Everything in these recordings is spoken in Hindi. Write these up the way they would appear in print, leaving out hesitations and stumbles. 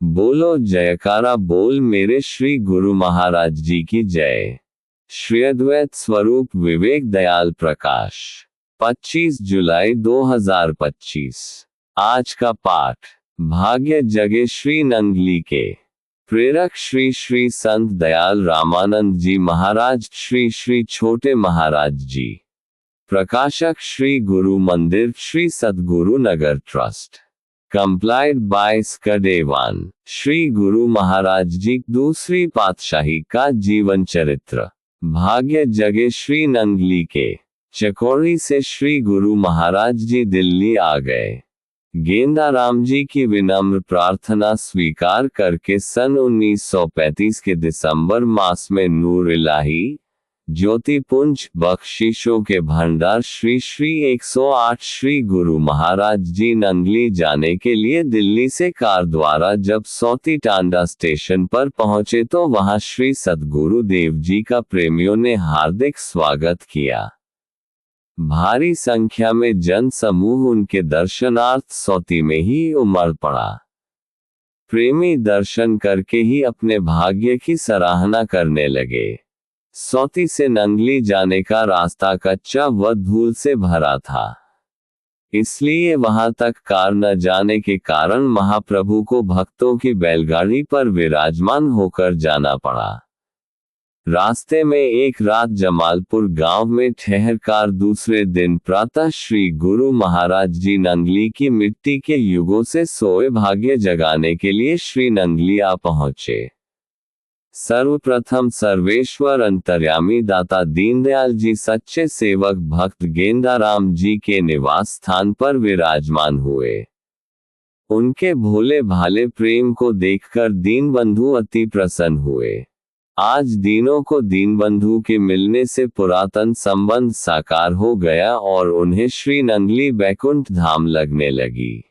बोलो जयकारा बोल मेरे श्री गुरु महाराज जी की जय। श्री अद्वैत स्वरूप विवेक दयाल प्रकाश 25 जुलाई 2025। आज का पाठ भाग्य जगे श्री नंगली के। प्रेरक श्री श्री संत दयाल रामानंद जी महाराज श्री श्री छोटे महाराज जी। प्रकाशक Shri Guru Mandir Shri Sadguru Nagar trust. Compiled by स्कडेवान। श्री गुरु महाराज जी दूसरी पातशाही का जीवन चरित्र। भाग्य जगे श्री नंगली के। चकोरी से श्री गुरु महाराज जी दिल्ली आ गए। गेंदाराम जी की विनम्र प्रार्थना स्वीकार करके सन 1935 के दिसंबर मास में नूर इलाही ज्योतिपुंज बख्शिशों के भंडार श्री श्री 108 श्री गुरु महाराज जी नंगली जाने के लिए दिल्ली से कार द्वारा जब सौती टांडा स्टेशन पर पहुंचे तो वहां श्री सद्गुरु देव जी का प्रेमियों ने हार्दिक स्वागत किया। भारी संख्या में जन समूह उनके दर्शनार्थ सौती में ही उमड़ पड़ा। प्रेमी दर्शन करके ही अपने भाग्य की सराहना करने लगे। सौती से नंगली जाने का रास्ता कच्चा व धूल से भरा था, इसलिए वहां तक कार न जाने के कारण महाप्रभु को भक्तों की बैलगाड़ी पर विराजमान होकर जाना पड़ा। रास्ते में एक रात जमालपुर गांव में ठहरकर दूसरे दिन प्रातः श्री गुरु महाराज जी नंगली की मिट्टी के युगों से सोए भाग्य जगाने के लिए श्री नंगली आ पहुंचे। सर्वप्रथम सर्वेश्वर अंतर्यामी दाता दीनदयाल जी सच्चे सेवक भक्त गेंदाराम जी के निवास स्थान पर विराजमान हुए। उनके भोले भाले प्रेम को देखकर दीनबंधु अति प्रसन्न हुए। आज दीनों को दीनबंधु के मिलने से पुरातन संबंध साकार हो गया और उन्हें श्री नंगली बैकुंठ धाम लगने लगी।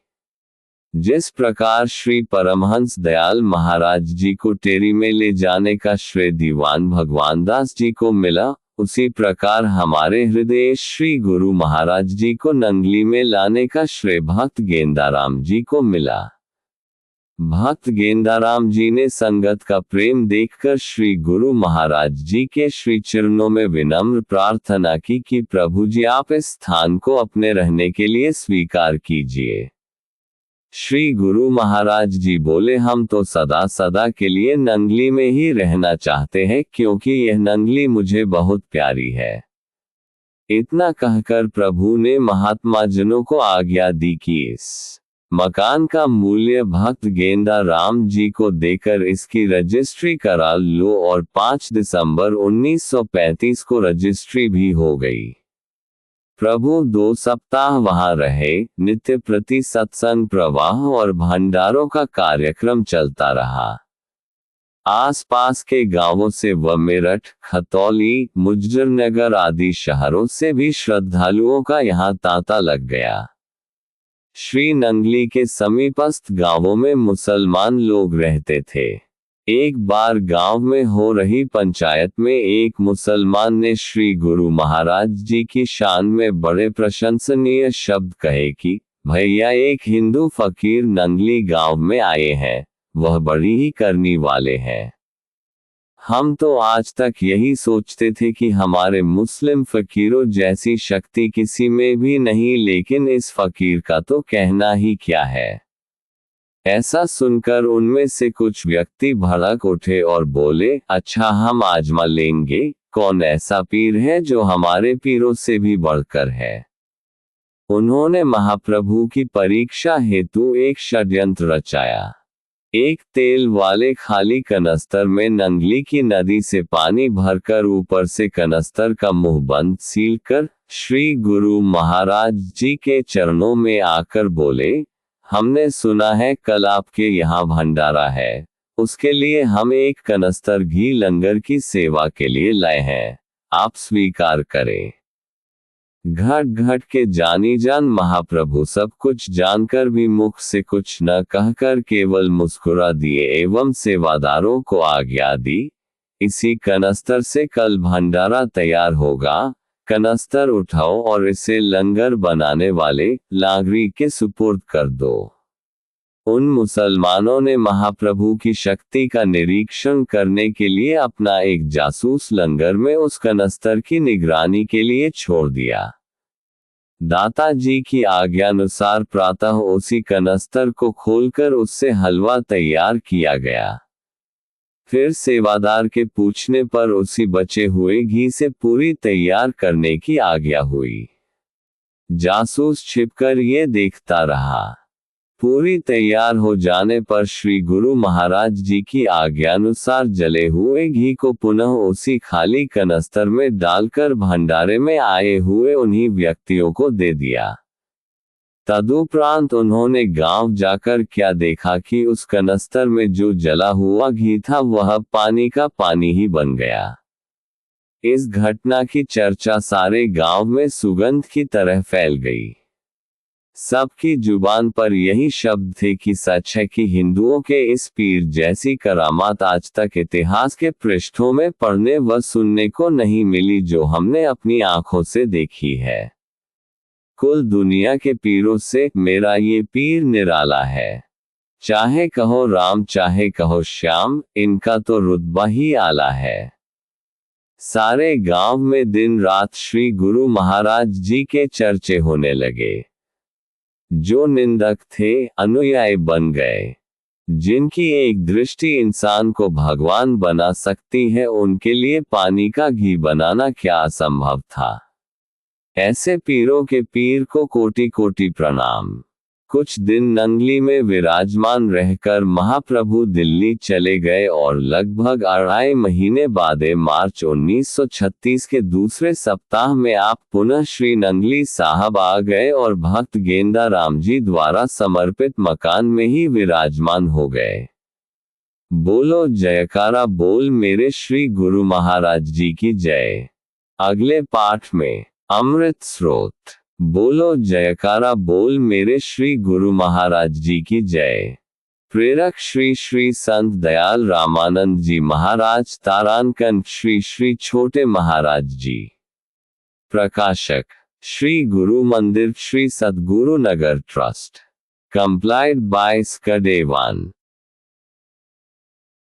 जिस प्रकार श्री परमहंस दयाल महाराज जी को टेरी में ले जाने का श्रेय दीवान भगवान दास जी को मिला, उसी प्रकार हमारे हृदय श्री गुरु महाराज जी को नंगली में लाने का श्रेय भक्त गेंदाराम जी को मिला। भक्त गेंदाराम जी ने संगत का प्रेम देखकर श्री गुरु महाराज जी के श्री चरणों में विनम्र प्रार्थना की कि प्रभु जी आप इस स्थान को अपने रहने के लिए स्वीकार कीजिए। श्री गुरु महाराज जी बोले हम तो सदा सदा के लिए नंगली में ही रहना चाहते हैं क्योंकि यह नंगली मुझे बहुत प्यारी है। इतना कहकर प्रभु ने महात्मा जनों को आज्ञा दी कि इस मकान का मूल्य भक्त गेंदाराम जी को देकर इसकी रजिस्ट्री करा लो और 5 दिसंबर 1935 को रजिस्ट्री भी हो गई। प्रभु 2 सप्ताह वहां रहे। नित्य प्रति सत्संग प्रवाह और भंडारों का कार्यक्रम चलता रहा। आसपास के गांवों से व मेरठ, खतौली, मुजफ्फरनगर आदि शहरों से भी श्रद्धालुओं का यहां तांता लग गया। श्री नंगली के समीपस्थ गांवों में मुसलमान लोग रहते थे। एक बार गांव में हो रही पंचायत में एक मुसलमान ने श्री गुरु महाराज जी की शान में बड़े प्रशंसनीय शब्द कहे कि भैया एक हिंदू फकीर नंगली गांव में आए हैं, वह बड़ी ही करनी वाले हैं। हम तो आज तक यही सोचते थे कि हमारे मुस्लिम फकीरों जैसी शक्ति किसी में भी नहीं, लेकिन इस फकीर का तो कहना ही क्या है। ऐसा सुनकर उनमें से कुछ व्यक्ति भड़क उठे और बोले अच्छा हम आजमा लेंगे, कौन ऐसा पीर है जो हमारे पीरों से भी बढ़कर है। उन्होंने महाप्रभु की परीक्षा हेतु एक षड्यंत्र रचाया। एक तेल वाले खाली कनस्तर में नंगली की नदी से पानी भरकर ऊपर से कनस्तर का मुंह बंद सील कर श्री गुरु महाराज जी के चरणों में आकर बोले हमने सुना है कल आपके यहाँ भंडारा है, उसके लिए हम एक कनस्तर घी लंगर की सेवा के लिए लाए हैं, आप स्वीकार करें। घट घट के जानी जान महाप्रभु सब कुछ जानकर भी मुख से कुछ न कहकर केवल मुस्कुरा दिए एवं सेवादारों को आज्ञा दी, इसी कनस्तर से कल भंडारा तैयार होगा, कनस्तर उठाओ और इसे लंगर बनाने वाले लांगरी के सुपुर्द कर दो। उन मुसलमानों ने महाप्रभु की शक्ति का निरीक्षण करने के लिए अपना एक जासूस लंगर में उस कनस्तर की निगरानी के लिए छोड़ दिया। दाता जी की आज्ञानुसार प्रातः उसी कनस्तर को खोलकर उससे हलवा तैयार किया गया। फिर सेवादार के पूछने पर उसी बचे हुए घी से पूरी तैयार करने की आज्ञा हुई। जासूस छिपकर ये देखता रहा। पूरी तैयार हो जाने पर श्री गुरु महाराज जी की आज्ञानुसार जले हुए घी को पुनः उसी खाली कनस्तर में डालकर भंडारे में आए हुए उन्हीं व्यक्तियों को दे दिया। तदुपरांत उन्होंने गांव जाकर क्या देखा कि उस कनस्तर में जो जला हुआ घी था वह पानी का पानी ही बन गया। इस घटना की चर्चा सारे गांव में सुगंध की तरह फैल गई। सबकी जुबान पर यही शब्द थे कि सच है कि हिंदुओं के इस पीर जैसी करामात आज तक इतिहास के पृष्ठों में पढ़ने व सुनने को नहीं मिली जो हमने अपनी आंखों से देखी है। कुल दुनिया के पीरों से मेरा ये पीर निराला है। चाहे कहो राम चाहे कहो श्याम, इनका तो रुतबा ही आला है। सारे गांव में दिन रात श्री गुरु महाराज जी के चर्चे होने लगे। जो निंदक थे अनुयायी बन गए। जिनकी एक दृष्टि इंसान को भगवान बना सकती है उनके लिए पानी का घी बनाना क्या असंभव था। ऐसे पीरों के पीर को कोटि कोटि प्रणाम। कुछ दिन नंगली में विराजमान रहकर महाप्रभु दिल्ली चले गए और लगभग 2.5 महीने बाद मार्च 1936 के दूसरे सप्ताह में आप पुनः श्री नंगली साहब आ गए और भक्त गेंदा राम जी द्वारा समर्पित मकान में ही विराजमान हो गए। बोलो जयकारा बोल मेरे श्री गुरु महाराज जी की जय। अगले पाठ में अमृत स्रोत। बोलो जयकारा बोल मेरे श्री गुरु महाराज जी की जय। प्रेरक श्री श्री संत दयाल रामानंद जी महाराज तारानकन श्री श्री छोटे महाराज जी। प्रकाशक Shri Guru Mandir Shri Sadguru Nagar trust. Compiled by स्कडेवान।